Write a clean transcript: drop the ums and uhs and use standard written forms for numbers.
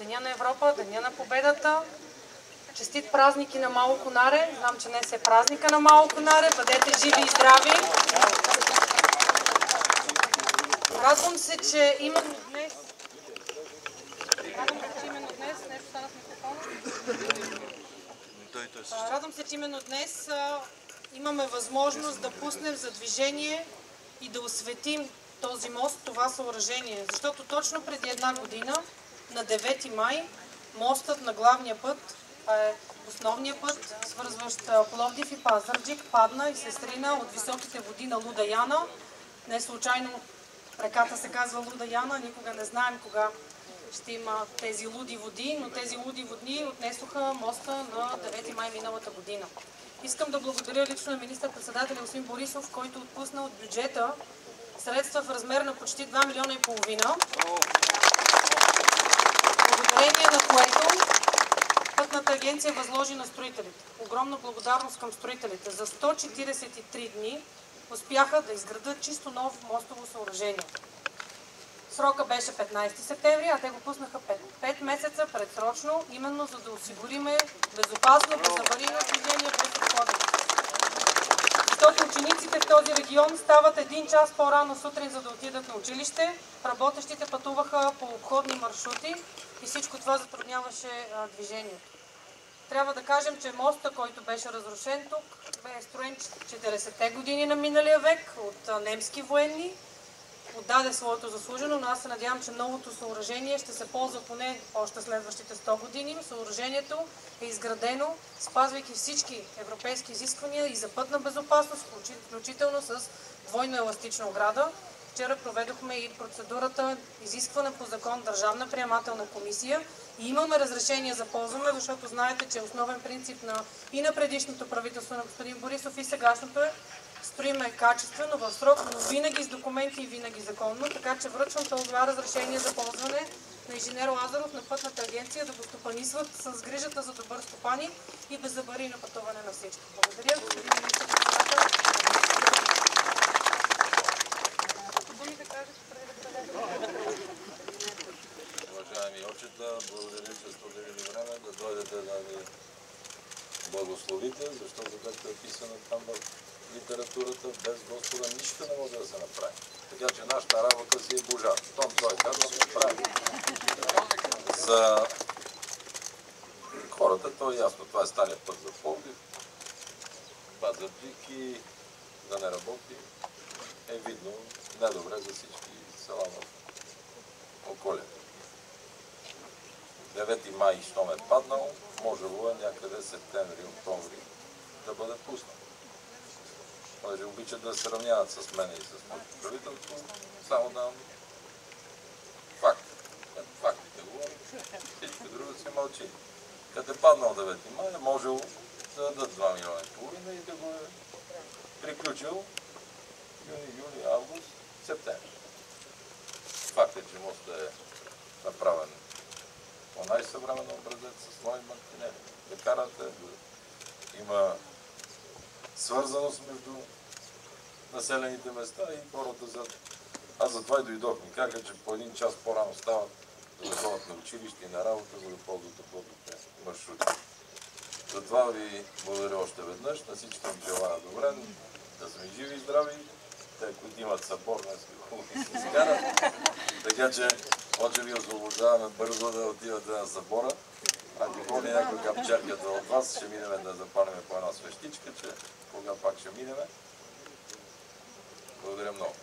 Деня на Европа, Деня на победата. Честит празник и на Мало Конаре. Знам, че днес е празника на Мало Конаре. Бъдете живи и здрави. Радвам се, че именно днес... Радвам се, че именно днес имаме възможност да пуснем за движение и да осветим този мост, това съоръжение. Защото точно преди една година, на 9 май, мостът на главния път, основния път, свързващ Пловдив и Пазарджик, падна и се срина от високите води на Луда Яна. Не случайно реката се казва Луда Яна, никога не знаем кога ще има тези луди води, но тези луди води отнесоха моста на 9 май миналата година. Искам да благодаря лично на министър-председателя господин Борисов, който отпусна от бюджета средства в размер на почти 2,5 милиона, благодарение на което Пътната агенция възложи на строителите. Огромна благодарност към строителите. За 143 дни успяха да изградат чисто ново мостово съоръжение. Срока беше 15 септември, а те го пуснаха 5 месеца предсрочно, именно за да осигуриме безопасно, безаварийно движение през обходите. Защото учениците в този регион стават 1 час по-рано сутрин, за да отидат на училище, работещите пътуваха по обходни маршрути и всичко това затрудняваше движението. Трябва да кажем, че моста, който беше разрушен тук, бе строен 40-те години на миналия век от немски военни. Отдаде своето заслужено, но аз се надявам, че новото съоръжение ще се ползва поне още следващите 100 години. Съоръжението е изградено, спазвайки всички европейски изисквания и за пътна безопасност, включително с двойно еластична ограда. Вчера проведохме и процедурата, изисквана по закон Държавна приемателна комисия и имаме разрешение за ползване, защото знаете, че основен принцип и на предишното правителство на господин Борисов и сегашното е строиме качествено, в срок, но винаги с документи и винаги законно, така че връчвам това разрешение за ползване на инженер Лазаров на Пътната агенция да го стопанисват с грижата за добър стопани и безаварийно пътуване на всички. Благодаря, господин министър-председател. Уважаеми отчета, благодаря, че сте отделили време да дойдете да ви благословите, защото както е писано там в литературата, без Господа нищо не може да се направи. Така че нашата работа си е Божа. Том той казва, да прави. За хората то е ясно. Това е стария път за Пловдив. Пазарджик и да не работи е видно недобре за всички села в околието. 9 май, щом е паднал, можело е някъде септември, октомври да бъде пуснат. Понеже обичат да се сравняват с мен и с моето правителство, само да факт. Фактите говорят, всичко друго се мълчи. Като е паднал 9 май, е можело да дадат 2,5 милиона и да го е приключил юни, юли, август, септември. Факт е, че мостът е направен по най-съвременен образец с нови мантинели. Да карате, има свързаност между населените места и хората зад. Аз затова и дойдох. Ми казаха, че по 1 час по-рано стават да ходят на училище и на работа, за да ползват обходните маршрути. Затова ви благодаря още веднъж. На всички им желая добре, да сме живи и здрави. Те, които имат събор, днес се изкарат. Така че, може ви освобождаваме бързо да отивате на събора. Ако ходи някой към черката от вас, ще минем да запалим по една свещичка, че кога пак ще минем. Благодаря много.